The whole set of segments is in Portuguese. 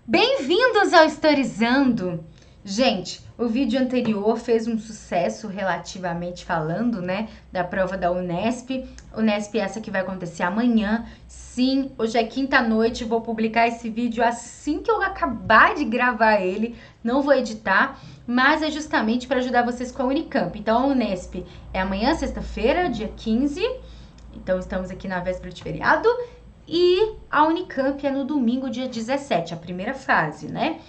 Bem-vindos ao Historizando! Gente, o vídeo anterior fez um sucesso relativamente falando, né, da prova da Unesp. Unesp essa que vai acontecer amanhã. Sim, hoje é quinta-noite, vou publicar esse vídeo assim que eu acabar de gravar ele. Não vou editar, mas é justamente para ajudar vocês com a Unicamp. Então, a Unesp é amanhã, sexta-feira, dia 15. Então, estamos aqui na véspera de feriado. E a Unicamp é no domingo, dia 17, a primeira fase, né?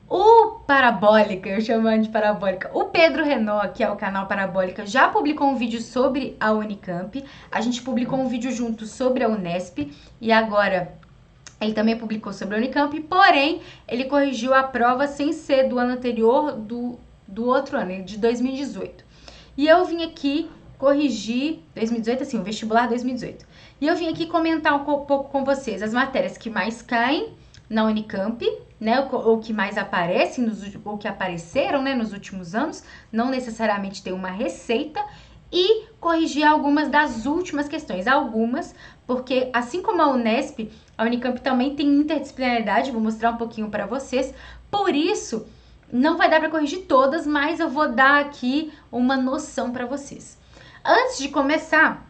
O Parabólica, eu chamo de Parabólica, o Pedro Renault, que é o canal Parabólica, já publicou um vídeo sobre a Unicamp. A gente publicou um vídeo junto sobre a Unesp e agora ele também publicou sobre a Unicamp, porém ele corrigiu a prova sem ser do ano anterior, do outro ano, de 2018. E eu vim aqui corrigir 2018, assim, o vestibular 2018. E eu vim aqui comentar um pouco com vocês as matérias que mais caem na Unicamp, né, ou que mais aparecem, ou que apareceram, né, nos últimos anos, não necessariamente tem uma receita, e corrigir algumas das últimas questões, algumas, porque assim como a Unesp, a Unicamp também tem interdisciplinaridade, vou mostrar um pouquinho para vocês, por isso não vai dar para corrigir todas, mas eu vou dar aqui uma noção para vocês. Antes de começar,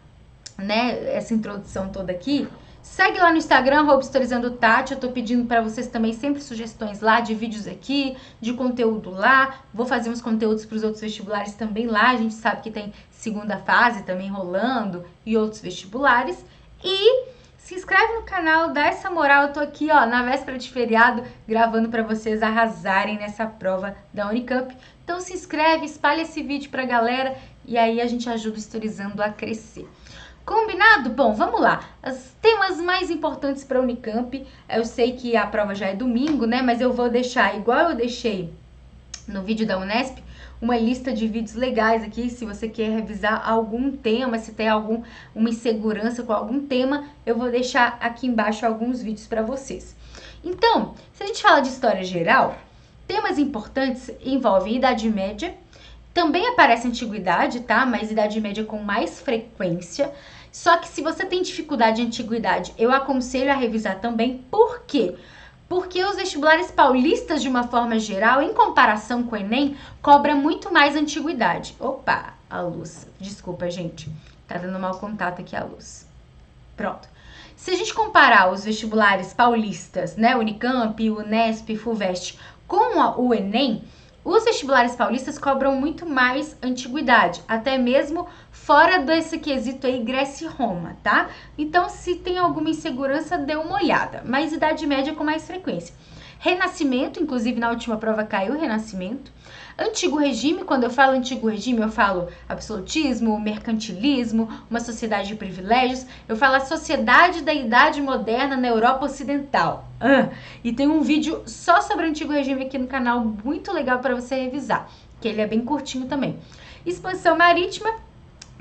né, essa introdução toda aqui, segue lá no Instagram, @historizandotati. Eu tô pedindo para vocês também sempre sugestões lá de vídeos aqui, de conteúdo lá. Vou fazer uns conteúdos para os outros vestibulares também lá. A gente sabe que tem segunda fase também rolando e outros vestibulares. E se inscreve no canal, dá essa moral. Eu tô aqui, ó, na véspera de feriado, gravando para vocês arrasarem nessa prova da Unicamp. Então se inscreve, espalha esse vídeo pra galera e aí a gente ajuda o Historizando a crescer. Combinado? Bom, vamos lá. Os temas mais importantes para a Unicamp. Eu sei que a prova já é domingo, né? Mas eu vou deixar, igual eu deixei no vídeo da Unesp, uma lista de vídeos legais aqui. Se você quer revisar algum tema, se tem uma insegurança com algum tema, eu vou deixar aqui embaixo alguns vídeos para vocês. Então, se a gente fala de história geral, temas importantes envolvem Idade Média. Também aparece antiguidade, tá? Mas Idade Média com mais frequência. Só que se você tem dificuldade em antiguidade, eu aconselho a revisar também. Por quê? Porque os vestibulares paulistas, de uma forma geral, em comparação com o Enem, cobra muito mais antiguidade. Opa, a luz. Desculpa, gente. Tá dando mau contato aqui a luz. Pronto. Se a gente comparar os vestibulares paulistas, né? Unicamp, Unesp, Fuvest, com o Enem, os vestibulares paulistas cobram muito mais antiguidade, até mesmo fora desse quesito aí Grécia e Roma, tá? Então, se tem alguma insegurança, dê uma olhada, mas Idade Média com mais frequência. Renascimento, inclusive na última prova caiu Renascimento. Antigo regime, quando eu falo antigo regime, eu falo absolutismo, mercantilismo, uma sociedade de privilégios. Eu falo a sociedade da Idade Moderna na Europa Ocidental. E tem um vídeo só sobre o antigo regime aqui no canal, muito legal para você revisar, que ele é bem curtinho também. Expansão marítima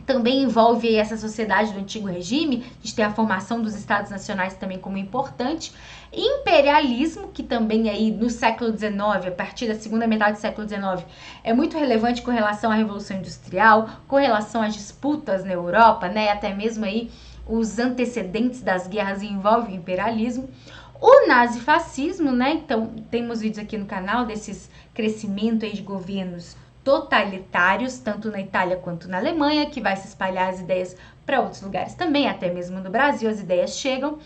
também envolve essa sociedade do antigo regime, a gente tem a formação dos estados nacionais também como importante. Imperialismo, que também aí no século XIX, a partir da segunda metade do século XIX, é muito relevante com relação à Revolução Industrial, com relação às disputas na Europa, né, até mesmo aí os antecedentes das guerras envolvem o imperialismo. O nazifascismo, né, então temos vídeos aqui no canal desses crescimento aí de governos totalitários, tanto na Itália quanto na Alemanha, que vai se espalhar as ideias para outros lugares também, até mesmo no Brasil as ideias chegam,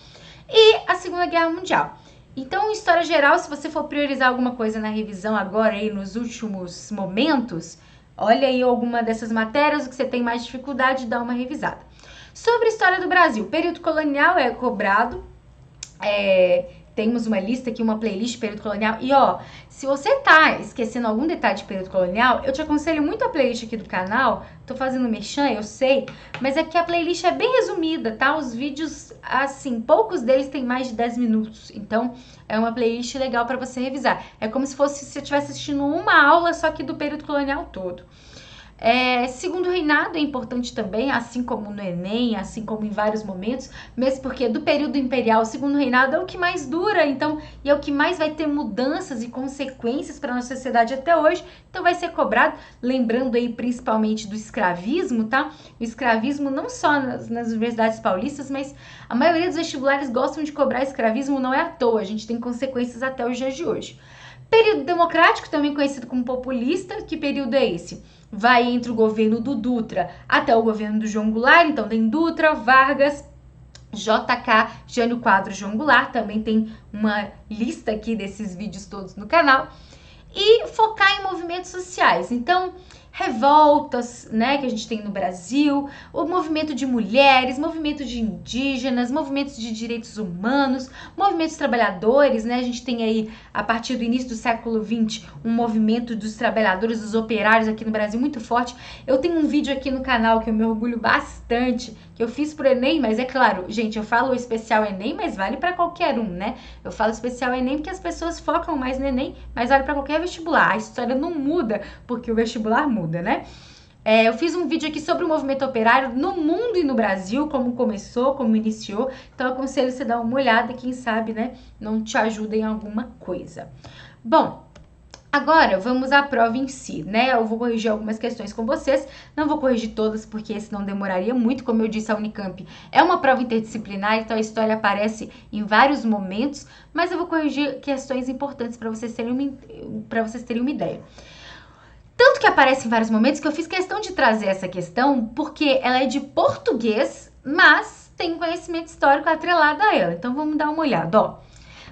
e a Segunda Guerra Mundial. Então, em história geral, se você for priorizar alguma coisa na revisão agora aí nos últimos momentos, olha aí alguma dessas matérias, o que você tem mais dificuldade, dá uma revisada. Sobre a história do Brasil, período colonial é cobrado, temos uma lista aqui, uma playlist período colonial. E ó, se você tá esquecendo algum detalhe de período colonial, eu te aconselho muito a playlist aqui do canal. Tô fazendo merchan, eu sei, mas é que a playlist é bem resumida, tá? Os vídeos, assim, poucos deles têm mais de 10 minutos. Então, é uma playlist legal para você revisar. É como se fosse se você estivesse assistindo uma aula só que do período colonial todo. Segundo reinado é importante também, assim como no Enem, assim como em vários momentos, mesmo porque do período imperial, o segundo reinado é o que mais dura, então e é o que mais vai ter mudanças e consequências para a nossa sociedade até hoje, então vai ser cobrado, lembrando aí principalmente do escravismo, tá? O escravismo não só nas universidades paulistas, mas a maioria dos vestibulares gostam de cobrar escravismo, não é à toa, a gente tem consequências até os dias de hoje. Período democrático, também conhecido como populista, que período é esse? Vai entre o governo do Dutra até o governo do João Goulart, então tem Dutra, Vargas, JK, Jânio Quadros, João Goulart, também tem uma lista aqui desses vídeos todos no canal, e focar em movimentos sociais, então revoltas, né, que a gente tem no Brasil, o movimento de mulheres, movimento de indígenas, movimentos de direitos humanos, movimentos trabalhadores, né, a gente tem aí, a partir do início do século XX, um movimento dos trabalhadores, dos operários aqui no Brasil muito forte. Eu tenho um vídeo aqui no canal que eu me orgulho bastante, que eu fiz pro Enem, mas é claro, gente, eu falo especial Enem, mas vale para qualquer um, né? Eu falo especial Enem porque as pessoas focam mais no Enem, mas vale para qualquer vestibular. A história não muda porque o vestibular muda, né? Eu fiz um vídeo aqui sobre o movimento operário no mundo e no Brasil, como começou, como iniciou. Então, eu aconselho você dar uma olhada, quem sabe, né, não te ajuda em alguma coisa. Bom, agora vamos à prova em si, né? Eu vou corrigir algumas questões com vocês, não vou corrigir todas porque senão demoraria muito. Como eu disse, a Unicamp é uma prova interdisciplinar, então a história aparece em vários momentos, mas eu vou corrigir questões importantes para vocês terem uma ideia. Tanto que aparece em vários momentos que eu fiz questão de trazer essa questão porque ela é de português, mas tem conhecimento histórico atrelado a ela. Então vamos dar uma olhada, ó.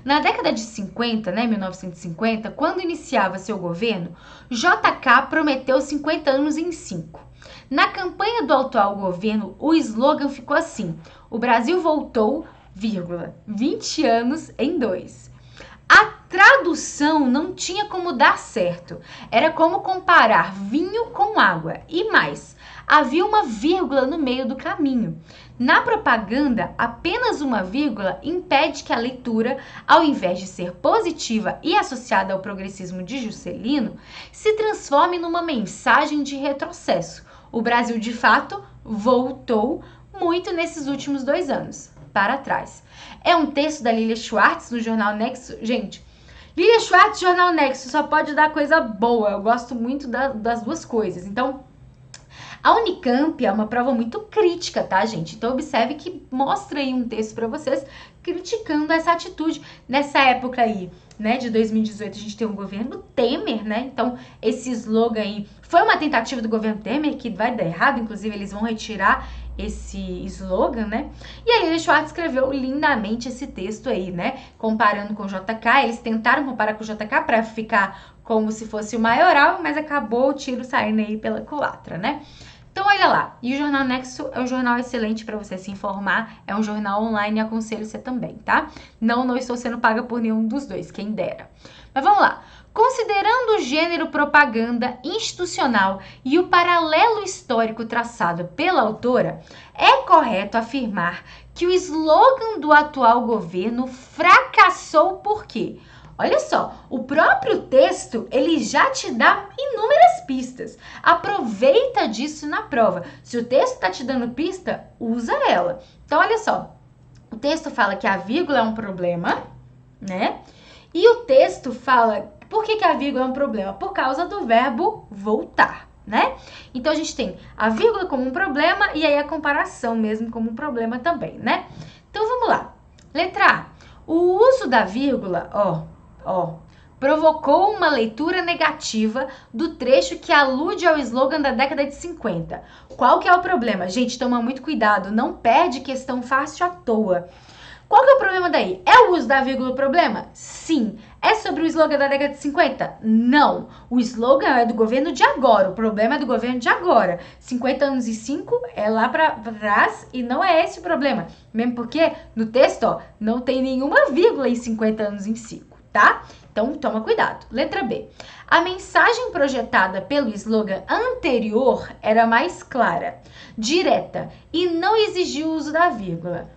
Na década de 50, né, 1950, quando iniciava seu governo, JK prometeu 50 anos em 5. Na campanha do atual governo, o slogan ficou assim: o Brasil voltou, 20 anos em 2. A tradução não tinha como dar certo. Era como comparar vinho com água. E mais, havia uma vírgula no meio do caminho. Na propaganda, apenas uma vírgula impede que a leitura, ao invés de ser positiva e associada ao progressismo de Juscelino, se transforme numa mensagem de retrocesso. O Brasil, de fato, voltou muito nesses últimos 2 anos, para trás. É um texto da Lilia Schwartz no Jornal Nexo. Gente, Lilia Schwartz, Jornal Nexo, só pode dar coisa boa. Eu gosto muito das duas coisas. Então, a Unicamp é uma prova muito crítica, tá, gente? Então, observe que mostra aí um texto para vocês criticando essa atitude. Nessa época aí, né, de 2018, a gente tem um governo Temer, né? Então, esse slogan aí foi uma tentativa do governo Temer, que vai dar errado, inclusive eles vão retirar esse slogan, né? E aí, Lilia Schwartz escreveu lindamente esse texto aí, né? Comparando com o JK, eles tentaram comparar com o JK para ficar como se fosse o maioral, mas acabou o tiro saindo aí pela culatra, né? Então, olha lá. E o Jornal Nexo é um jornal excelente para você se informar. É um jornal online e aconselho você também, tá? Não estou sendo paga por nenhum dos dois, quem dera. Mas vamos lá. Considerando o gênero propaganda institucional e o paralelo histórico traçado pela autora, é correto afirmar que o slogan do atual governo fracassou por quê? Olha só, o próprio texto, ele já te dá inúmeras pistas. Aproveita disso na prova. Se o texto está te dando pista, usa ela. Então, olha só, o texto fala que a vírgula é um problema, né? E o texto fala, por que a vírgula é um problema? Por causa do verbo voltar, né? Então, a gente tem a vírgula como um problema e aí a comparação mesmo como um problema também, né? Então, vamos lá. Letra A. O uso da vírgula, provocou uma leitura negativa do trecho que alude ao slogan da década de 50. Qual que é o problema? Gente, toma muito cuidado, não perde questão fácil à toa. Qual que é o problema daí? É o uso da vírgula o problema? Sim. É sobre o slogan da década de 50? Não. O slogan é do governo de agora, o problema é do governo de agora. 50 anos e 5 é lá pra trás e não é esse o problema. Mesmo porque no texto, não tem nenhuma vírgula em 50 anos em 5. Tá? Então, toma cuidado. Letra B. A mensagem projetada pelo slogan anterior era mais clara, direta e não exigia o uso da vírgula.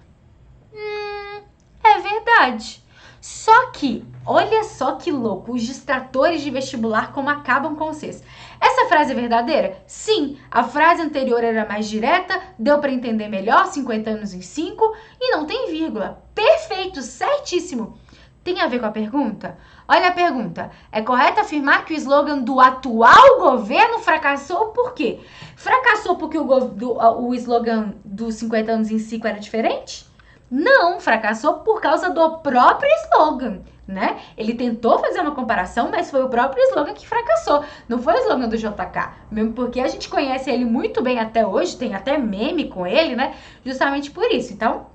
É verdade. Só que, olha só que louco, os distratores de vestibular como acabam com vocês. Essa frase é verdadeira? Sim, a frase anterior era mais direta, deu para entender melhor, 50 anos em 5, e não tem vírgula. Perfeito, certíssimo. Tem a ver com a pergunta? Olha a pergunta. É correto afirmar que o slogan do atual governo fracassou por quê? Fracassou porque o slogan dos 50 anos em 5 era diferente? Não, fracassou por causa do próprio slogan, né? Ele tentou fazer uma comparação, mas foi o próprio slogan que fracassou. Não foi o slogan do JK, mesmo porque a gente conhece ele muito bem até hoje, tem até meme com ele, né? Justamente por isso. Então,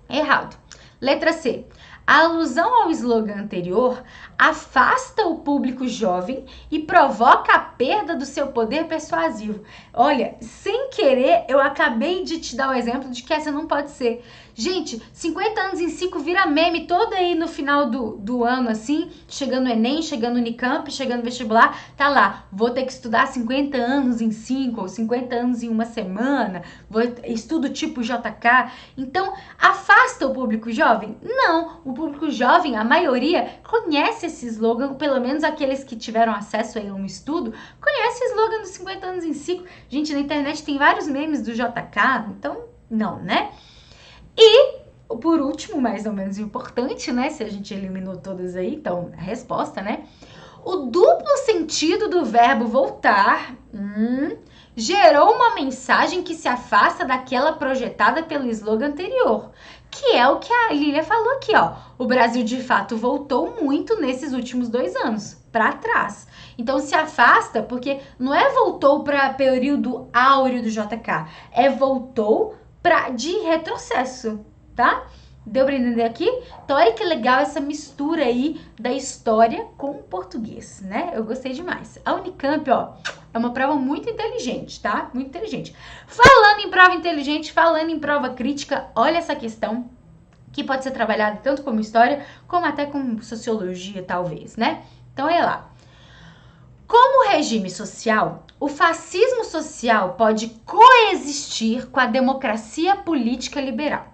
errado. Letra C. A alusão ao slogan anterior afasta o público jovem e provoca a perda do seu poder persuasivo. Olha, sem querer, eu acabei de te dar o exemplo de que essa não pode ser. Gente, 50 anos em 5 vira meme todo aí no final do ano, assim, chegando no Enem, chegando no Unicamp, chegando no vestibular, tá lá, vou ter que estudar 50 anos em 5 ou 50 anos em uma semana, estudo tipo JK. Então, afasta o público jovem? Não, o público jovem, a maioria, conhece esse slogan, pelo menos aqueles que tiveram acesso a um estudo, conhece o slogan dos 50 anos em 5. Gente, na internet tem vários memes do JK, então não, né? E, por último, mais ou menos importante, né? Se a gente eliminou todas aí, então, a resposta, né? O duplo sentido do verbo voltar gerou uma mensagem que se afasta daquela projetada pelo slogan anterior, que é o que a Lília falou aqui, ó. O Brasil, de fato, voltou muito nesses últimos 2 anos, para trás. Então, se afasta porque não é voltou para período áureo do JK, é voltou de retrocesso, tá? Deu para entender aqui? Então, olha que legal essa mistura aí da história com o português, né? Eu gostei demais. A Unicamp, ó, é uma prova muito inteligente, tá? Muito inteligente. Falando em prova inteligente, falando em prova crítica, olha essa questão que pode ser trabalhada tanto como história, como até com sociologia, talvez, né? Então, olha lá. Como regime social, o fascismo social pode coexistir com a democracia política liberal.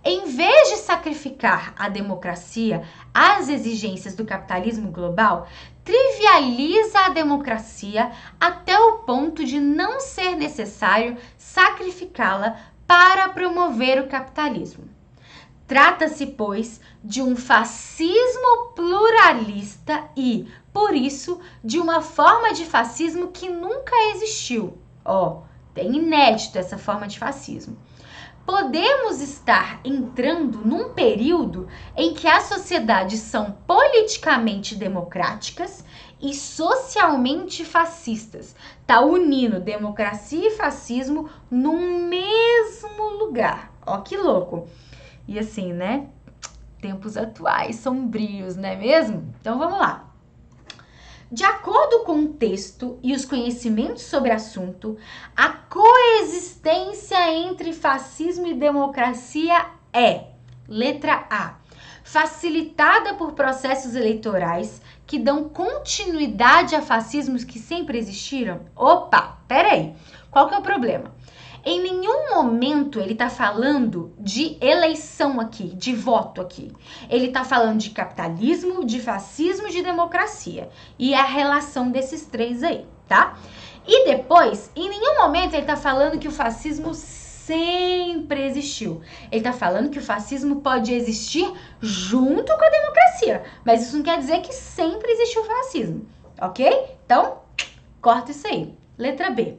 Em vez de sacrificar a democracia às exigências do capitalismo global, trivializa a democracia até o ponto de não ser necessário sacrificá-la para promover o capitalismo. Trata-se, pois, de um fascismo pluralista e, por isso, de uma forma de fascismo que nunca existiu. Ó, tem inédito essa forma de fascismo. Podemos estar entrando num período em que as sociedades são politicamente democráticas e socialmente fascistas. Tá unindo democracia e fascismo num mesmo lugar. Ó, que louco! E assim, né? Tempos atuais, sombrios, não é mesmo? Então vamos lá. De acordo com o texto e os conhecimentos sobre o assunto, a coexistência entre fascismo e democracia é, letra A, facilitada por processos eleitorais que dão continuidade a fascismos que sempre existiram? Opa, peraí, qual que é o problema? Em nenhum momento ele está falando de eleição aqui, de voto aqui. Ele está falando de capitalismo, de fascismo e de democracia. E é a relação desses três aí, tá? E depois, em nenhum momento ele está falando que o fascismo sempre existiu. Ele está falando que o fascismo pode existir junto com a democracia. Mas isso não quer dizer que sempre existiu o fascismo, ok? Então, corta isso aí. Letra B.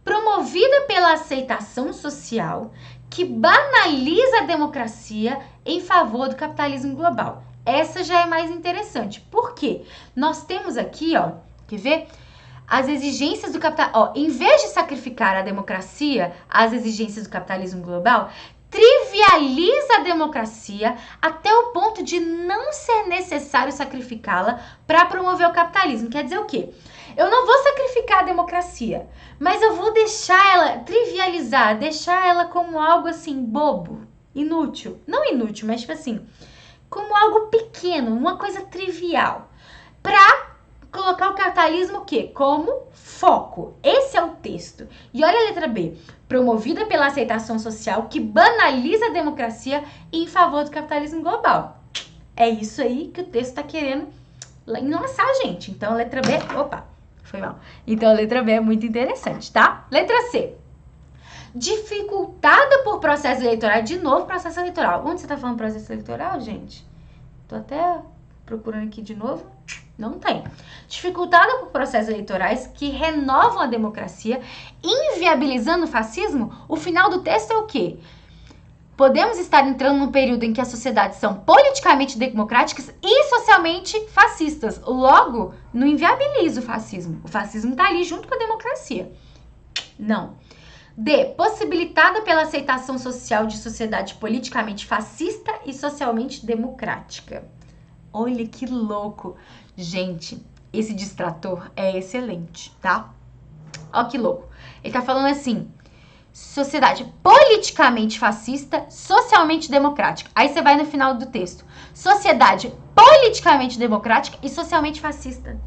Promovida pela aceitação social que banaliza a democracia em favor do capitalismo global. Essa já é mais interessante. Por quê? Nós temos aqui, ó, quer ver? As exigências do capitalismo, em vez de sacrificar a democracia às exigências do capitalismo global, trivializa a democracia até o ponto de não ser necessário sacrificá-la para promover o capitalismo. Quer dizer o quê? Eu não vou sacrificar a democracia, mas eu vou deixar ela trivializar, deixar ela como algo assim bobo, inútil. Não inútil, mas tipo assim, como algo pequeno, uma coisa trivial. Pra colocar o capitalismo o quê? Como foco. Esse é o texto. E olha a letra B. Promovida pela aceitação social que banaliza a democracia em favor do capitalismo global. É isso aí que o texto está querendo enlaçar, gente. Então, a letra B... Opa, foi mal. Então, a letra B é muito interessante, tá? Letra C. Dificultada por processo eleitoral. De novo, processo eleitoral. Onde você tá falando processo eleitoral, gente? Tô até procurando aqui de novo. Não tem. Dificultada por processos eleitorais que renovam a democracia, inviabilizando o fascismo, o final do texto é o quê? Podemos estar entrando num período em que as sociedades são politicamente democráticas e socialmente fascistas. Logo, não inviabiliza o fascismo. O fascismo está ali junto com a democracia. Não. D. Possibilitada pela aceitação social de sociedade politicamente fascista e socialmente democrática. Olha que louco. Gente, esse distrator é excelente, tá? Ó que louco. Ele tá falando assim, sociedade politicamente fascista, socialmente democrática. Aí você vai no final do texto. Sociedade politicamente democrática e socialmente fascista.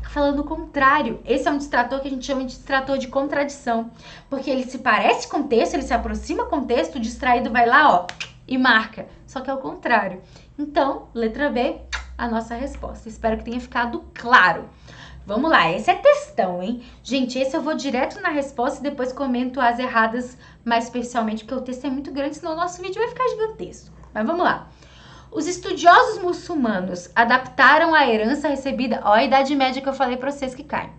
Falando o contrário. Esse é um distrator que a gente chama de distrator de contradição. Porque ele se parece com o texto, ele se aproxima com o texto, o distraído vai lá, ó, e marca. Só que é o contrário. Então, letra B, a nossa resposta. Espero que tenha ficado claro. Vamos lá, esse é textão, hein? Gente, esse eu vou direto na resposta e depois comento as erradas mais especialmente, porque o texto é muito grande, senão o nosso vídeo vai ficar gigantesco. Mas vamos lá. Os estudiosos muçulmanos adaptaram a herança recebida... Ó a Idade Média que eu falei para vocês que cai.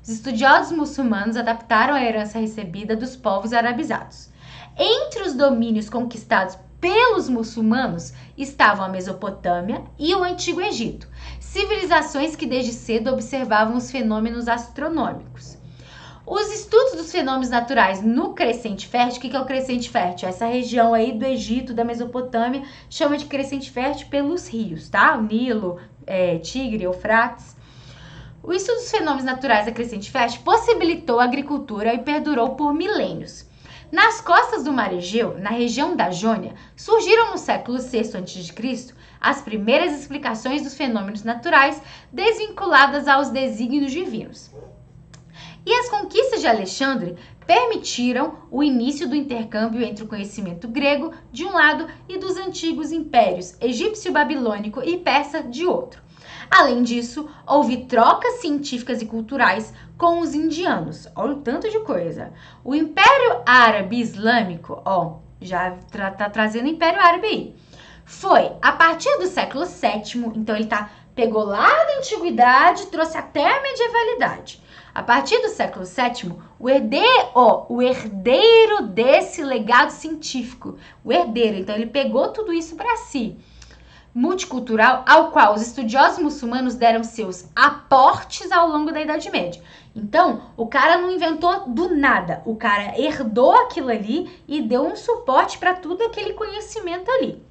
Os estudiosos muçulmanos adaptaram a herança recebida dos povos arabizados. Entre os domínios conquistados pelos muçulmanos estavam a Mesopotâmia e o Antigo Egito, civilizações que desde cedo observavam os fenômenos astronômicos. Os estudos dos fenômenos naturais no Crescente Fértil, o que é o Crescente Fértil? Essa região aí do Egito, da Mesopotâmia, chama de Crescente Fértil pelos rios, tá? O Nilo, Tigre, Eufrates. O estudo dos fenômenos naturais da Crescente Fértil possibilitou a agricultura e perdurou por milênios. Nas costas do Mar Egeu, na região da Jônia, surgiram no século VI a.C. as primeiras explicações dos fenômenos naturais desvinculadas aos desígnios divinos. E as conquistas de Alexandre permitiram o início do intercâmbio entre o conhecimento grego, de um lado, e dos antigos impérios egípcio-babilônico e persa, de outro. Além disso, houve trocas científicas e culturais com os indianos. Olha o tanto de coisa. O Império Árabe Islâmico, ó, já tá trazendo o Império Árabe aí. Foi a partir do século VII, então ele pegou lá da antiguidade e trouxe até a medievalidade. A partir do século VII, o herdeiro desse legado científico, o herdeiro, então ele pegou tudo isso para si, multicultural, ao qual os estudiosos muçulmanos deram seus aportes ao longo da Idade Média. Então, o cara não inventou do nada, o cara herdou aquilo ali e deu um suporte para tudo aquele conhecimento ali.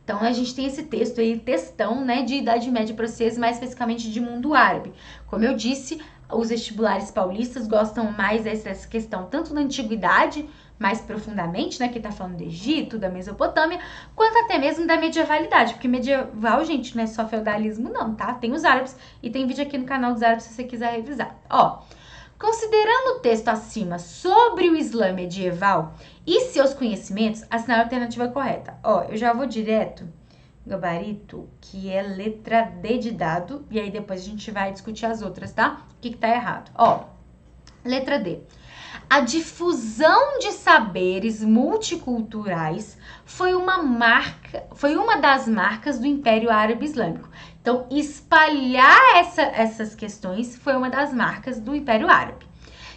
Então, a gente tem esse texto aí, textão, né, de Idade Média para vocês, mais especificamente de mundo árabe. Como eu disse, os vestibulares paulistas gostam mais dessa questão, tanto da antiguidade, mais profundamente, né, que tá falando do Egito, da Mesopotâmia, quanto até mesmo da medievalidade, porque medieval, gente, não é só feudalismo não, tá? Tem os árabes e tem vídeo aqui no canal dos árabes se você quiser revisar. Ó, considerando o texto acima sobre o Islã medieval e seus conhecimentos, assinar a alternativa correta. Ó, eu já vou direto, gabarito, que é letra D de dado, e aí depois a gente vai discutir as outras, tá? O que tá errado? Ó, letra D. A difusão de saberes multiculturais foi uma das marcas do Império Árabe Islâmico. Então, espalhar essas questões foi uma das marcas do Império Árabe,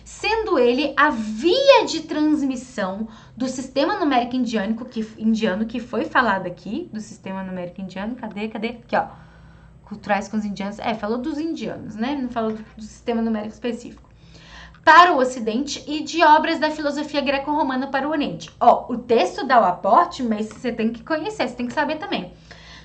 sendo ele a via de transmissão do sistema numérico indiano que foi falado aqui, do sistema numérico indiano, cadê? Aqui, ó, culturais com os indianos, falou dos indianos, né? Não falou do sistema numérico específico. Para o Ocidente e de obras da filosofia greco-romana para o Oriente. Ó, o texto dá o aporte, mas você tem que conhecer, você tem que saber também.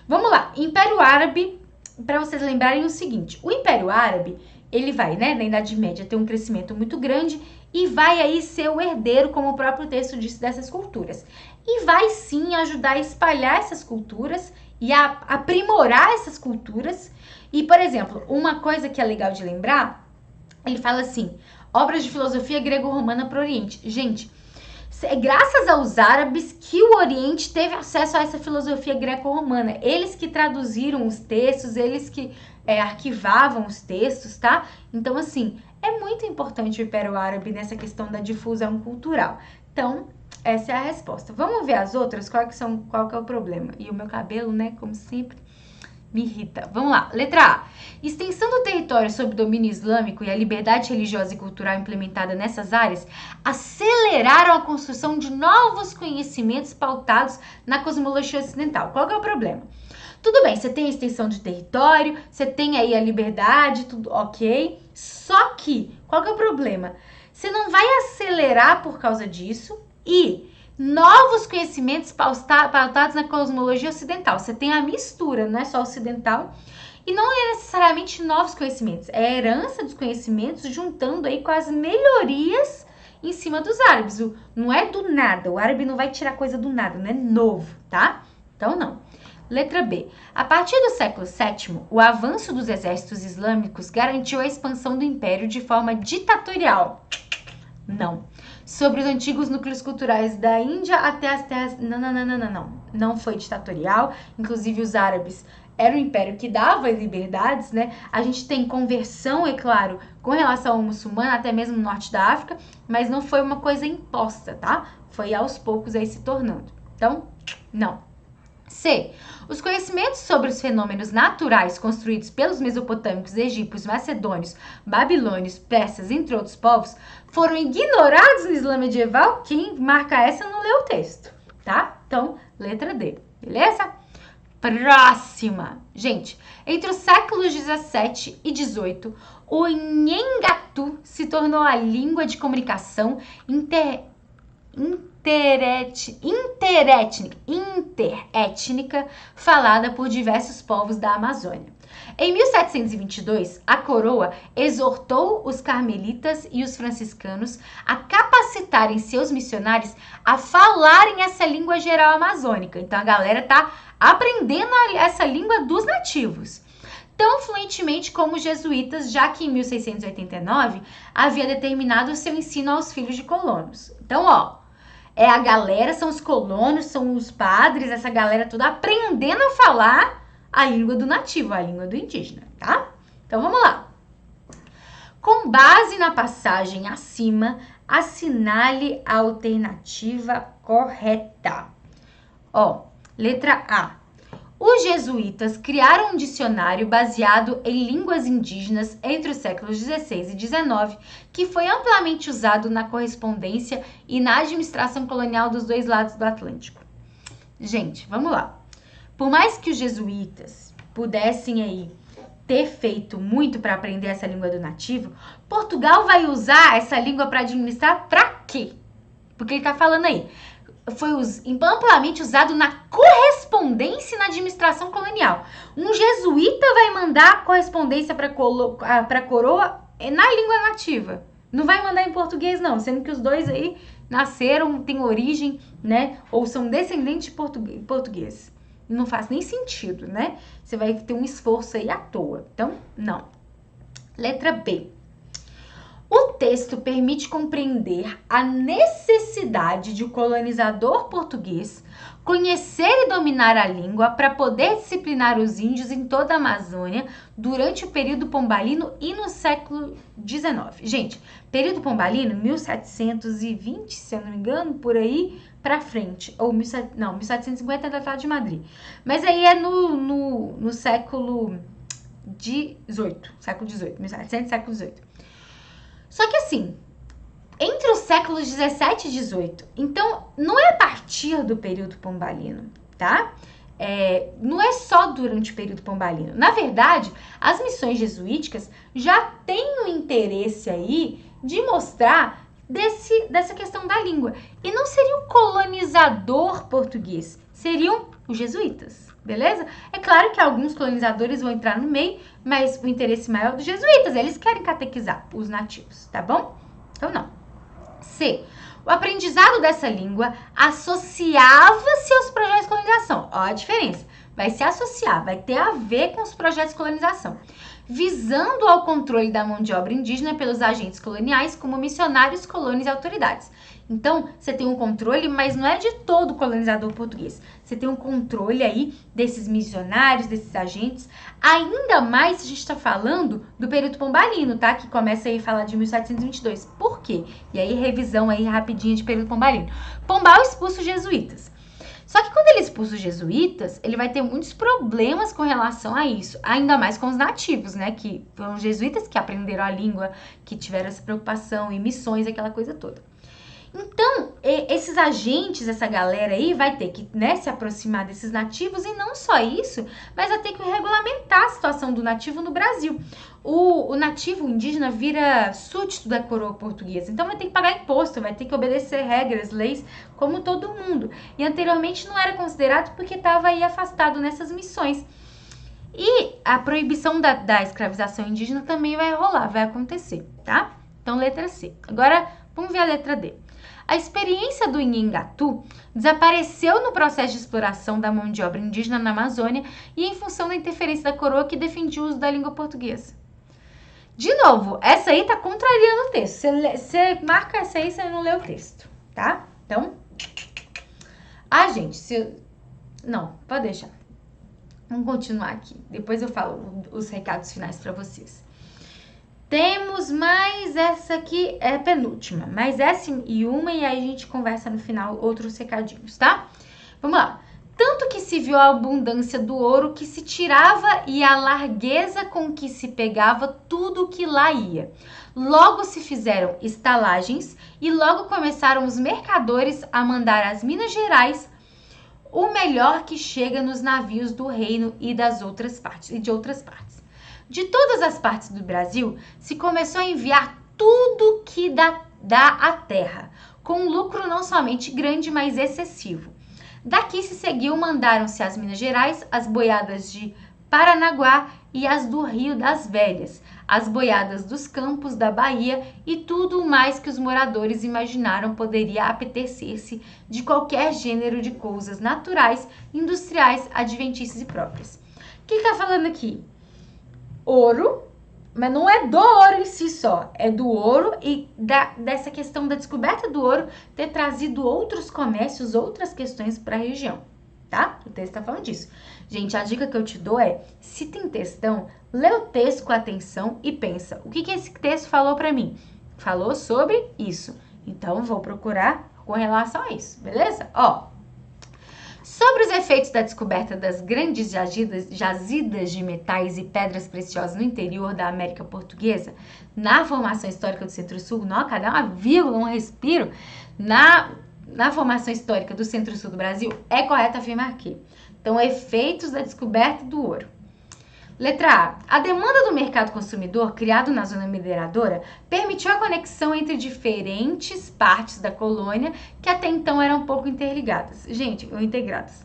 Vamos lá, Império Árabe, para vocês lembrarem o seguinte, o Império Árabe, ele vai, né, na Idade Média ter um crescimento muito grande e vai aí ser o herdeiro, como o próprio texto disse, dessas culturas. E vai sim ajudar a espalhar essas culturas e a aprimorar essas culturas. E, por exemplo, uma coisa que é legal de lembrar, ele fala assim, obras de filosofia grego-romana para o Oriente. Gente, é graças aos árabes que o Oriente teve acesso a essa filosofia greco-romana. Eles que traduziram os textos, eles que arquivavam os textos, tá? Então, assim, é muito importante o Império Árabe nessa questão da difusão cultural. Então, Essa é a resposta. Vamos ver as outras? Qual que é o problema? E o meu cabelo, né, como sempre, me irrita. Vamos lá. Letra A. Extensão do território sob domínio islâmico e a liberdade religiosa e cultural implementada nessas áreas aceleraram a construção de novos conhecimentos pautados na cosmologia ocidental. Qual que é o problema? Tudo bem, você tem a extensão de território, você tem aí a liberdade, tudo ok. Só que, qual que é o problema? Você não vai acelerar por causa disso e novos conhecimentos pautados na cosmologia ocidental. Você tem a mistura, não é só ocidental, e não é necessariamente novos conhecimentos, é a herança dos conhecimentos juntando aí com as melhorias em cima dos árabes. Não é do nada, o árabe não vai tirar coisa do nada, não é novo, tá? Então não. Letra B. A partir do século VII, o avanço dos exércitos islâmicos garantiu a expansão do império de forma ditatorial. Não. Sobre os antigos núcleos culturais da Índia até as terras... Não. Não foi ditatorial. Inclusive, os árabes eram um império que dava liberdades, né? A gente tem conversão, é claro, com relação ao muçulmano, até mesmo no norte da África, mas não foi uma coisa imposta, tá? Foi aos poucos aí se tornando. Então, não. C. Os conhecimentos sobre os fenômenos naturais construídos pelos mesopotâmicos, egípcios, macedônios, babilônios, persas, entre outros povos, foram ignorados no Islã medieval. Quem marca essa não leu o texto, tá? Então, letra D, beleza? Próxima. Gente, entre os séculos 17 e 18, o Nhengatu se tornou a língua de comunicação interétnica falada por diversos povos da Amazônia. Em 1722, a coroa exortou os carmelitas e os franciscanos a capacitarem seus missionários a falarem essa língua geral amazônica. Então a galera tá aprendendo essa língua dos nativos tão fluentemente como os jesuítas, já que em 1689 havia determinado o seu ensino aos filhos de colonos. Então, ó, é a galera, são os colonos, são os padres, essa galera toda aprendendo a falar a língua do nativo, a língua do indígena, tá? Então, vamos lá. Com base na passagem acima, assinale a alternativa correta. Ó, letra A. Os jesuítas criaram um dicionário baseado em línguas indígenas entre os séculos 16 e 19, que foi amplamente usado na correspondência e na administração colonial dos dois lados do Atlântico. Gente, vamos lá. Por mais que os jesuítas pudessem aí ter feito muito para aprender essa língua do nativo, Portugal vai usar essa língua para administrar para quê? Porque ele está falando aí. Foi amplamente usado na correspondência e na administração colonial. Um jesuíta vai mandar correspondência para a coroa na língua nativa. Não vai mandar em português, não. Sendo que os dois aí nasceram, têm origem, né? Ou são descendentes de português. Não faz nem sentido, né? Você vai ter um esforço aí à toa. Então, não. Letra B. O texto permite compreender a necessidade de o colonizador português conhecer e dominar a língua para poder disciplinar os índios em toda a Amazônia durante o período pombalino e no século XIX. Gente, período pombalino, 1720, se eu não me engano, por aí para frente. Ou 1750 é Tratado de Madrid. Mas aí é no século XVIII, 1700, século XVIII. Só que assim, entre os séculos 17 e 18, então não é a partir do período pombalino, tá? Não é só durante o período pombalino. Na verdade, as missões jesuíticas já têm um interesse aí de mostrar dessa questão da língua. E não seria o colonizador português, seriam os jesuítas, beleza? É claro que alguns colonizadores vão entrar no meio, mas o interesse maior é dos jesuítas, eles querem catequizar os nativos, tá bom? Então não. C. O aprendizado dessa língua associava-se aos projetos de colonização. Ó a diferença. Vai se associar, vai ter a ver com os projetos de colonização, visando ao controle da mão de obra indígena pelos agentes coloniais como missionários, colônias e autoridades. Então, você tem um controle, mas não é de todo colonizador português. Você tem um controle aí desses missionários, desses agentes, ainda mais se a gente está falando do período pombalino, tá? Que começa aí a falar de 1722. Por quê? E aí, revisão aí rapidinha de período pombalino. Pombal expulsa os jesuítas. Só que quando ele expulsa os jesuítas, ele vai ter muitos problemas com relação a isso, ainda mais com os nativos, né? Que foram os jesuítas que aprenderam a língua, que tiveram essa preocupação e missões, aquela coisa toda. Então, esses agentes, essa galera aí, vai ter que, né, se aproximar desses nativos e não só isso, mas vai ter que regulamentar a situação do nativo no Brasil. O nativo o indígena vira súdito da coroa portuguesa, então vai ter que pagar imposto, vai ter que obedecer regras, leis, como todo mundo. E anteriormente não era considerado porque estava aí afastado nessas missões. E a proibição da escravização indígena também vai rolar, vai acontecer, tá? Então, letra C. Agora, vamos ver a letra D. A experiência do Inhangatu desapareceu no processo de exploração da mão de obra indígena na Amazônia e em função da interferência da coroa que defendia o uso da língua portuguesa. De novo, essa aí tá contrariando o texto. Você marca essa aí, você não lê o texto, tá? Então, gente, não, pode deixar. Vamos continuar aqui. Depois eu falo os recados finais para vocês. Temos mais essa aqui, é a penúltima. Mais essa e uma, e aí a gente conversa no final outros recadinhos, tá? Vamos lá. Tanto que se viu a abundância do ouro que se tirava e a largueza com que se pegava tudo o que lá ia. Logo se fizeram estalagens e logo começaram os mercadores a mandar às Minas Gerais o melhor que chega nos navios do reino e de outras partes. De todas as partes do Brasil, se começou a enviar tudo que dá à terra, com lucro não somente grande, mas excessivo. Daqui se seguiu, mandaram-se às Minas Gerais as boiadas de Paranaguá e as do Rio das Velhas, as boiadas dos campos da Bahia e tudo o mais que os moradores imaginaram poderia apetecer-se de qualquer gênero de coisas naturais, industriais, adventícias e próprias. O que está falando aqui? Ouro, mas não é do ouro em si só, é do ouro e dessa questão da descoberta do ouro ter trazido outros comércios, outras questões para a região, tá? O texto tá falando disso. Gente, a dica que eu te dou é, se tem textão, lê o texto com atenção e pensa, o que esse texto falou para mim? Falou sobre isso, então vou procurar com relação a isso, beleza? Sobre os efeitos da descoberta das grandes jazidas de metais e pedras preciosas no interior da América Portuguesa, na formação histórica do Centro-Sul, cadê uma vírgula, um respiro, na formação histórica do Centro-Sul do Brasil, é correto afirmar que. Então, efeitos da descoberta do ouro. Letra A. A demanda do mercado consumidor, criado na zona mineradora, permitiu a conexão entre diferentes partes da colônia que até então eram pouco interligadas. Gente, ou integradas.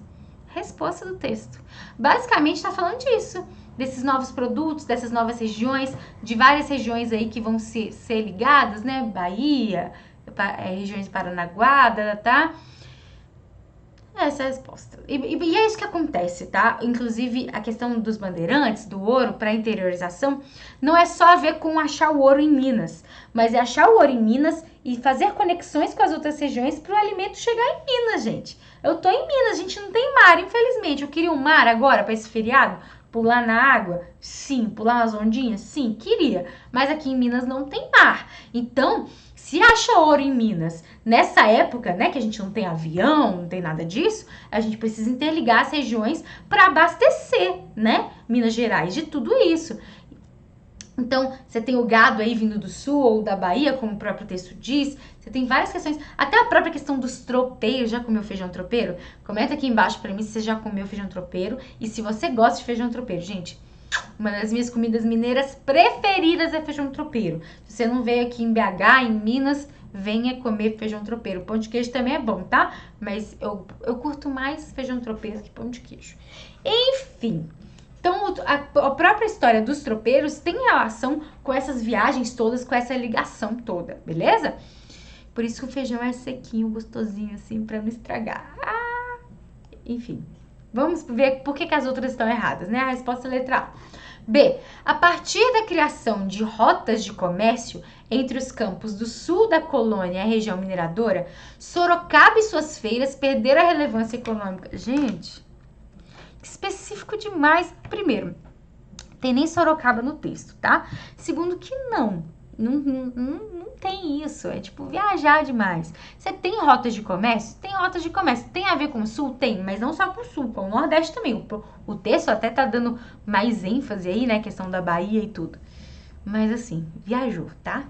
Resposta do texto. Basicamente está falando disso. Desses novos produtos, dessas novas regiões, de várias regiões aí que vão ser ligadas, né? Bahia, regiões de Paranaguá, tá? Essa é a resposta. E é isso que acontece, tá? Inclusive, a questão dos bandeirantes, do ouro para interiorização, não é só a ver com achar o ouro em Minas, mas é achar o ouro em Minas e fazer conexões com as outras regiões para o alimento chegar em Minas, gente. Eu tô em Minas, a gente não tem mar, infelizmente. Eu queria um mar agora para esse feriado, pular na água? Sim. Pular umas ondinhas? Sim, queria. Mas aqui em Minas não tem mar. Então, se acha ouro em Minas, nessa época, né, que a gente não tem avião, não tem nada disso, a gente precisa interligar as regiões para abastecer, né, Minas Gerais de tudo isso. Então, você tem o gado aí vindo do sul ou da Bahia, como o próprio texto diz, você tem várias questões, até a própria questão dos tropeiros. Já comeu feijão tropeiro? Comenta aqui embaixo para mim se você já comeu feijão tropeiro e se você gosta de feijão tropeiro, gente. Uma das minhas comidas mineiras preferidas é feijão tropeiro. Se você não veio aqui em BH, em Minas, venha comer feijão tropeiro. Pão de queijo também é bom, tá? Mas eu curto mais feijão tropeiro que pão de queijo. Enfim, então a própria história dos tropeiros tem relação com essas viagens todas, com essa ligação toda, beleza? Por isso que o feijão é sequinho, gostosinho, assim, pra não estragar. Enfim. Vamos ver por que as outras estão erradas, né? A resposta é a letra A. B. A partir da criação de rotas de comércio, Entre os campos do sul da colônia e a região mineradora, Sorocaba e suas feiras perderam a relevância econômica. Gente, que específico demais. Primeiro, tem nem Sorocaba no texto, tá? Segundo, que não tem isso. É tipo viajar demais. Você tem rotas de comércio? Tem rotas de comércio. Tem a ver com o sul? Tem, mas não só com o sul, com o Nordeste também. O texto até tá dando mais ênfase aí, né? Questão da Bahia e tudo. Mas assim, viajou, tá?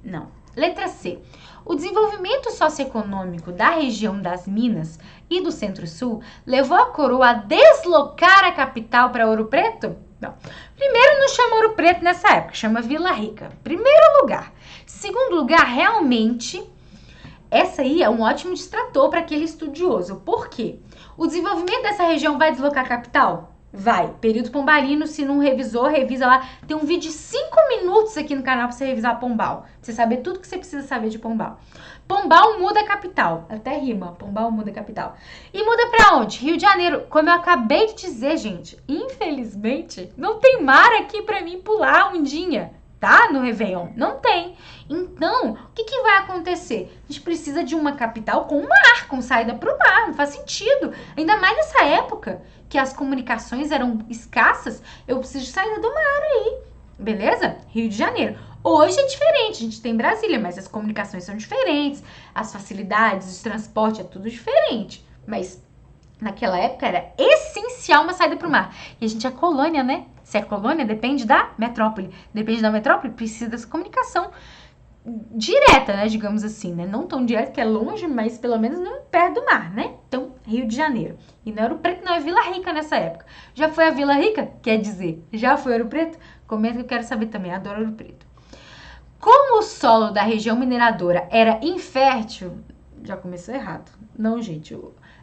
Não. Letra C. O desenvolvimento socioeconômico da região das Minas e do Centro-Sul levou a coroa a deslocar a capital para Ouro Preto? Não. Primeiro, não chama Ouro Preto nessa época, chama Vila Rica. Primeiro lugar. Segundo lugar, realmente, essa aí é um ótimo distrator para aquele estudioso. Por quê? O desenvolvimento dessa região vai deslocar a capital? Vai. Período Pombalino, se não revisou, revisa lá. Tem um vídeo de 5 minutos aqui no canal pra você revisar Pombal. Pra você saber tudo que você precisa saber de Pombal. Pombal muda a capital. Até rima. Pombal muda a capital. E muda pra onde? Rio de Janeiro. Como eu acabei de dizer, gente. Infelizmente, não tem mar aqui pra mim pular ondinha. Tá? No Réveillon. Não tem. Então, o que vai acontecer? A gente precisa de uma capital com mar, com saída pro mar. Não faz sentido. Ainda mais nessa época que as comunicações eram escassas, eu preciso de saída do mar aí. Beleza? Rio de Janeiro. Hoje é diferente, a gente tem Brasília, mas as comunicações são diferentes, as facilidades de transporte é tudo diferente. Mas naquela época era essencial uma saída para o mar. E a gente é colônia, né? Se é colônia, depende da metrópole. Depende da metrópole, precisa dessa comunicação direta, né? Digamos assim, né? Não tão direta, que é longe, mas pelo menos não perto do mar, né? Então, Rio de Janeiro. E não é Ouro Preto, não, é Vila Rica nessa época. Já foi a Vila Rica? Quer dizer, já foi Ouro Preto? Comenta que eu quero saber também, adoro Ouro Preto. Como o solo da região mineradora era infértil, já começou errado. Não, gente,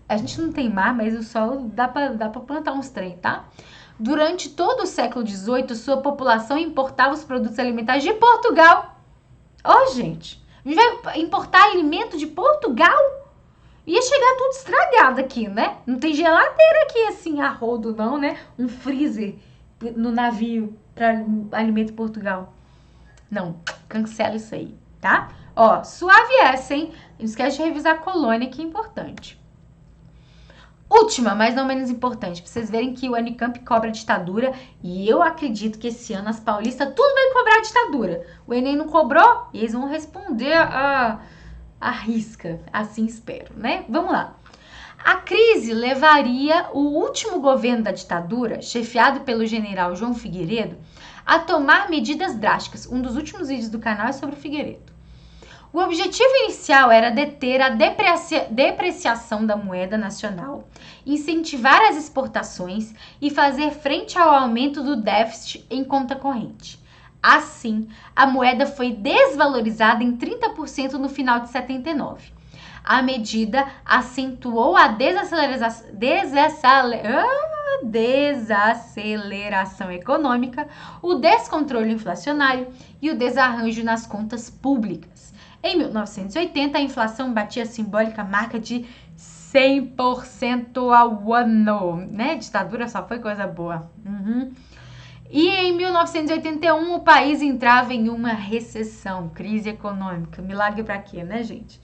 a gente não tem mar, mas o solo dá pra plantar uns trem, tá? Durante todo o século XVIII, sua população importava os produtos alimentares de Portugal. Gente, a gente vai importar alimento de Portugal? Ia chegar tudo estragado aqui, né? Não tem geladeira aqui assim a rodo não, né? Um freezer no navio para alimento de Portugal. Não, cancela isso aí, tá? Ó, suave essa, hein? Não esquece de revisar a colônia, que é importante. Última, mas não menos importante, pra vocês verem que o Unicamp cobra ditadura e eu acredito que esse ano as paulistas tudo vai cobrar ditadura. O Enem não cobrou e eles vão responder a risca, assim espero, né? Vamos lá. A crise levaria o último governo da ditadura, chefiado pelo general João Figueiredo, a tomar medidas drásticas. Um dos últimos vídeos do canal é sobre o Figueiredo. O objetivo inicial era deter a depreciação da moeda nacional, incentivar as exportações e fazer frente ao aumento do déficit em conta corrente. Assim, a moeda foi desvalorizada em 30% no final de 79. A medida acentuou a desaceleração econômica, o descontrole inflacionário e o desarranjo nas contas públicas. Em 1980, a inflação batia a simbólica marca de 100% ao ano, né? Ditadura só foi coisa boa. E em 1981, o país entrava em uma recessão, crise econômica. Milagre pra quê, né, gente?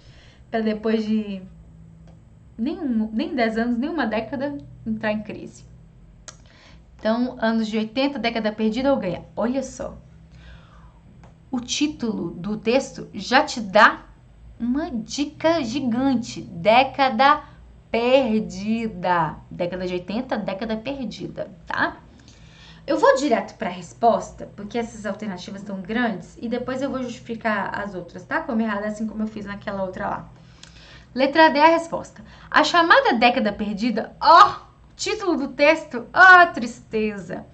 Para depois de nem 10 anos, nem uma década, entrar em crise. Então, anos de 80, década perdida ou ganha. Olha só. O título do texto já te dá uma dica gigante. Década perdida. Década de 80, década perdida, tá? Eu vou direto para a resposta, porque essas alternativas estão grandes, e depois eu vou justificar as outras, tá? Como errada, assim como eu fiz naquela outra lá. Letra D é a resposta. A chamada década perdida, título do texto, tristeza.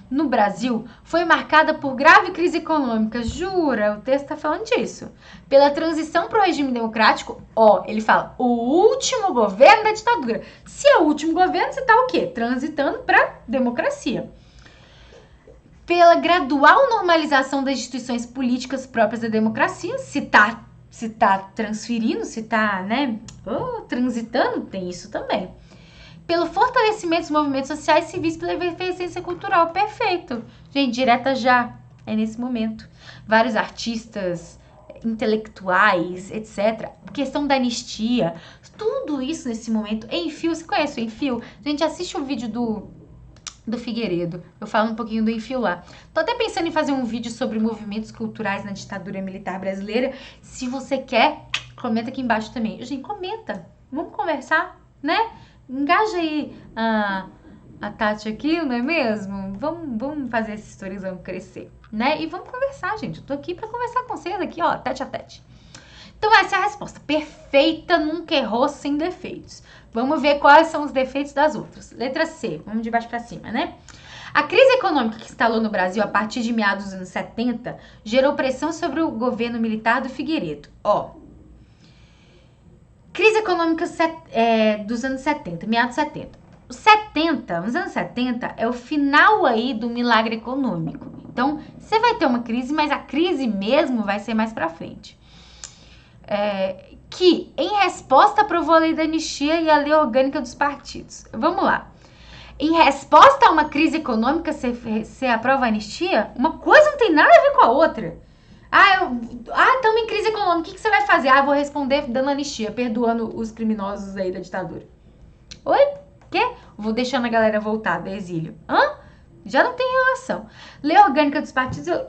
No Brasil, foi marcada por grave crise econômica. Jura? O texto está falando disso. Pela transição para o regime democrático, ele fala, o último governo da ditadura. Se é o último governo, você está o quê? Transitando para democracia. Pela gradual normalização das instituições políticas próprias da democracia, se tá transferindo, se tá, né, transitando, tem isso também. Pelo fortalecimento dos movimentos sociais civis, pela efervescência cultural. Perfeito. Gente, direta já. É nesse momento. vários artistas intelectuais, etc. Questão da anistia, tudo isso nesse momento. Enfio, você conhece o Enfio? A gente assiste um vídeo do Figueiredo. Eu falo um pouquinho do Enfio lá. Tô até pensando em fazer um vídeo sobre movimentos culturais na ditadura militar brasileira. Se você quer, comenta aqui embaixo também. Gente, comenta. Vamos conversar, né? Engaja aí a Tati aqui, não é mesmo? Vamos fazer esse storyzão crescer, né? E vamos conversar, gente. Eu tô aqui pra conversar com vocês aqui, ó, tete a tete. Então essa é a resposta. Perfeita, nunca errou, sem defeitos. Vamos ver quais são os defeitos das outras. Letra C, vamos de baixo para cima, né? A crise econômica que se instalou no Brasil a partir de meados dos anos 70 gerou pressão sobre o governo militar do Figueiredo. Ó, crise econômica dos anos 70, meados 70. Os anos 70 é o final aí do milagre econômico. Então, você vai ter uma crise, mas a crise mesmo vai ser mais para frente. Que, em resposta, aprovou a lei da anistia e a lei orgânica dos partidos. Vamos lá. Em resposta a uma crise econômica, você aprova a anistia? Uma coisa não tem nada a ver com a outra. Estamos em crise econômica, o que você vai fazer? Eu vou responder dando anistia, perdoando os criminosos aí da ditadura. Oi? Quê? Vou deixando a galera voltar do exílio. Já não tem relação. Lei orgânica dos partidos, eu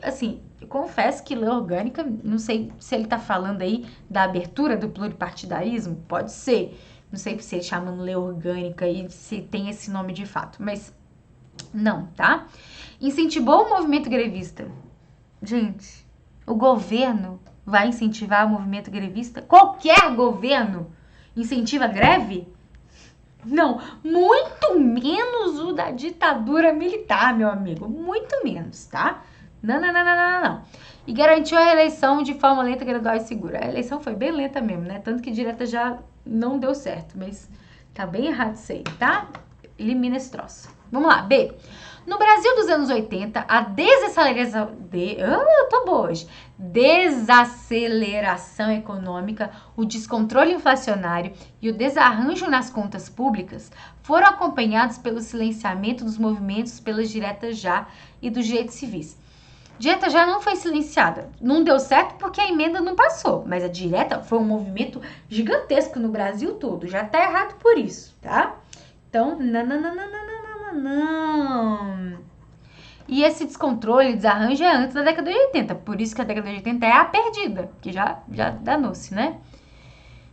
confesso que lei orgânica, não sei se ele tá falando aí da abertura do pluripartidarismo, pode ser. Não sei se ele chamando lei orgânica e se tem esse nome de fato, mas não, tá? Incentivou o movimento grevista. Gente, o governo vai incentivar o movimento grevista? Qualquer governo incentiva a greve? Não, muito menos o da ditadura militar, meu amigo. Muito menos, tá? Não. E garantiu a reeleição de forma lenta, gradual e segura. A eleição foi bem lenta mesmo, né? Tanto que direta já não deu certo, mas tá bem errado isso aí, tá? Elimina esse troço. Vamos lá, B. No Brasil dos anos 80, a desaceleração... eu tô boa hoje. Desaceleração econômica, o descontrole inflacionário e o desarranjo nas contas públicas foram acompanhados pelo silenciamento dos movimentos pelas diretas já e dos direitos civis. Direta já não foi silenciada. Não deu certo porque a emenda não passou, mas a direta foi um movimento gigantesco no Brasil todo. Já tá errado por isso, tá? Então, não. E esse descontrole, desarranjo é antes da década de 80. Por isso que a década de 80 é a perdida, que já danou-se, né?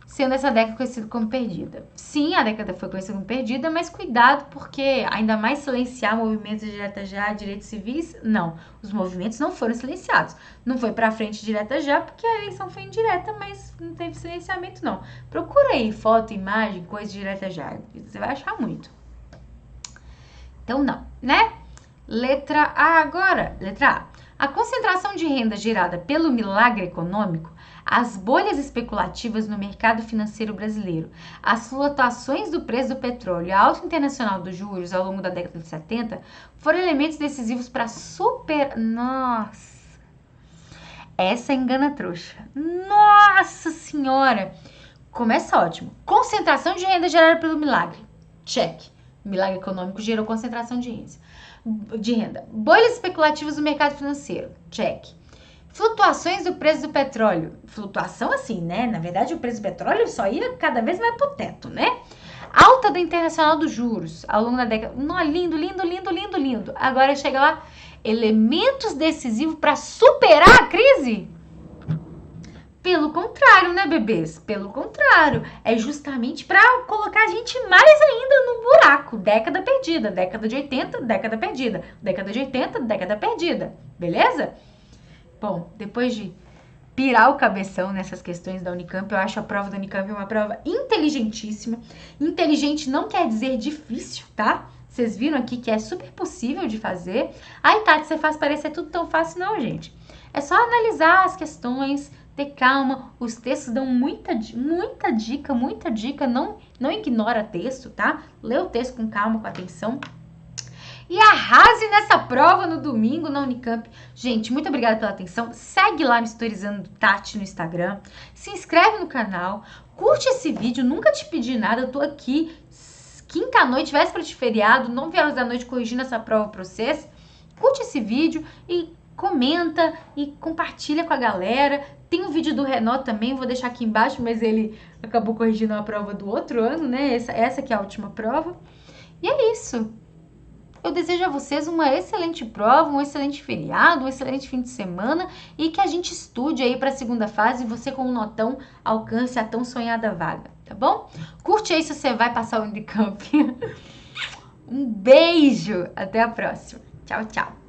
Sendo essa década conhecida como perdida. Sim, a década foi conhecida como perdida, mas cuidado, porque ainda mais silenciar movimentos direta já, direitos civis, não. Os movimentos não foram silenciados. Não foi pra frente direta já, porque a eleição foi indireta, mas não teve silenciamento, não. Procura aí foto, imagem, coisa direta já. Você vai achar muito. Então, não, né? Letra A agora. Letra A. A concentração de renda gerada pelo milagre econômico, as bolhas especulativas no mercado financeiro brasileiro, as flutuações do preço do petróleo e a alta internacional dos juros ao longo da década de 70 foram elementos decisivos para Nossa! Essa engana trouxa. Nossa Senhora! Começa ótimo. Concentração de renda gerada pelo milagre. Check. O milagre econômico gerou concentração de renda. Bolhas especulativas no mercado financeiro. Check. Flutuações do preço do petróleo. Flutuação assim, né? Na verdade, o preço do petróleo só ia cada vez mais pro teto, né? Alta da internacional dos juros ao longo da década. Lindo. Agora chega lá. Elementos decisivos para superar a crise? Pelo contrário, né, bebês? Pelo contrário. É justamente para colocar a gente mais ainda no buraco. Década perdida. Década de 80, década perdida. Década de 80, década perdida. Beleza? Bom, depois de pirar o cabeção nessas questões da Unicamp, eu acho a prova da Unicamp uma prova inteligentíssima. Inteligente não quer dizer difícil, tá? Vocês viram aqui que é super possível de fazer. Ai, Tati, você faz parecer tudo tão fácil. Não, gente. É só analisar as questões, ter calma. Os textos dão muita dica. Não ignora texto, tá? Lê o texto com calma, com atenção. E arrase nessa prova no domingo na Unicamp. Gente, muito obrigada pela atenção. Segue lá no Storyzando Tati no Instagram. Se inscreve no canal. Curte esse vídeo. Nunca te pedi nada. Eu tô aqui quinta-noite, véspera de feriado, 9 horas da noite, corrigindo essa prova pra vocês. Curte esse vídeo e comenta e compartilha com a galera. Tem o vídeo do Renato também, vou deixar aqui embaixo, mas ele acabou corrigindo a prova do outro ano, né? Essa que é a última prova. E é isso. Eu desejo a vocês uma excelente prova, um excelente feriado, um excelente fim de semana e que a gente estude aí para a segunda fase e você com um notão alcance a tão sonhada vaga, tá bom? Curte aí se você vai passar o Unicamp. Um beijo, até a próxima. Tchau, tchau.